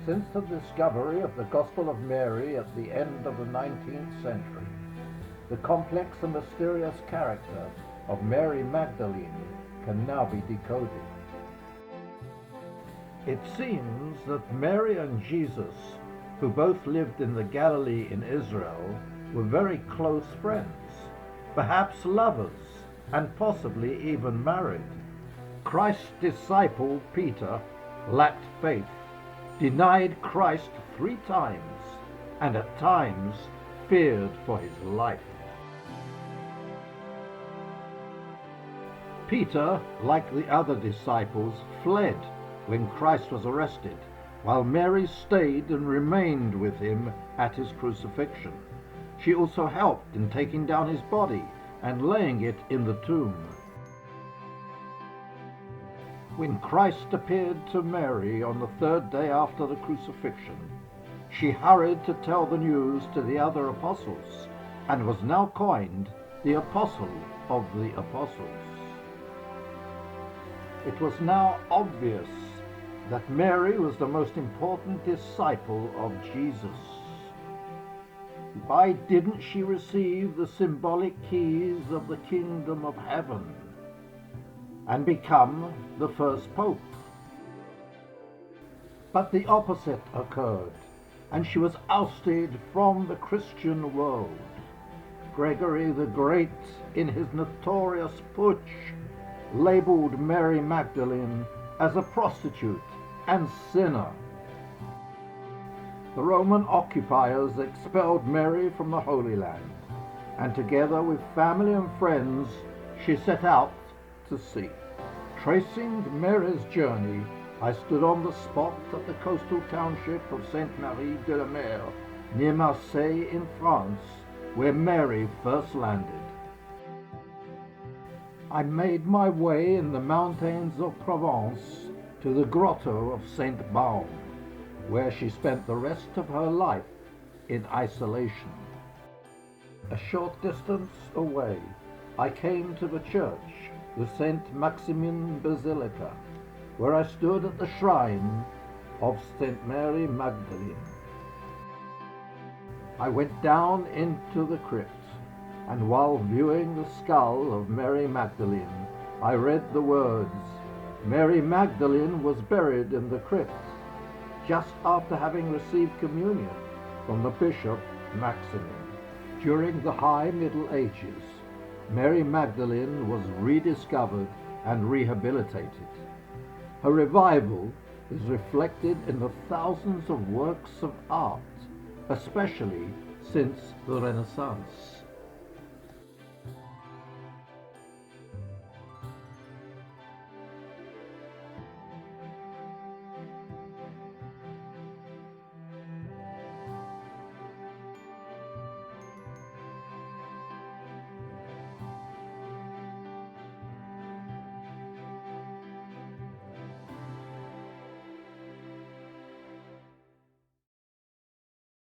Since the discovery of the Gospel of Mary at the end of the 19th century, the complex and mysterious character of Mary Magdalene can now be decoded. It seems that Mary and Jesus, who both lived in the Galilee in Israel, were very close friends, perhaps lovers, and possibly even married. Christ's disciple Peter lacked faith, denied Christ 3 times, and at times feared for his life. Peter, like the other disciples, fled when Christ was arrested, while Mary stayed and remained with him at his crucifixion. She also helped in taking down his body and laying it in the tomb. When Christ appeared to Mary on the 3rd day after the crucifixion, she hurried to tell the news to the other apostles, and was now coined the Apostle of the Apostles. It was now obvious that Mary was the most important disciple of Jesus. Why didn't she receive the symbolic keys of the kingdom of heaven and become the first pope? But the opposite occurred, and she was ousted from the Christian world. Gregory the Great, in his notorious Putsch, labeled Mary Magdalene as a prostitute and sinner. The Roman occupiers expelled Mary from the Holy Land, and together with family and friends, she set out to sea. Tracing Mary's journey, I stood on the spot at the coastal township of Sainte-Marie-de-la-Mer, near Marseille in France, where Mary first landed. I made my way in the mountains of Provence to the grotto of Saint Baume, where she spent the rest of her life in isolation. A short distance away, I came to the church, the Saint Maximin Basilica, where I stood at the shrine of Saint Mary Magdalene. I went down into the crypt, and while viewing the skull of Mary Magdalene, I read the words, "Mary Magdalene was buried in the crypt," just after having received communion from the Bishop Maximin. During the High Middle Ages, Mary Magdalene was rediscovered and rehabilitated. Her revival is reflected in the thousands of works of art, especially since the Renaissance.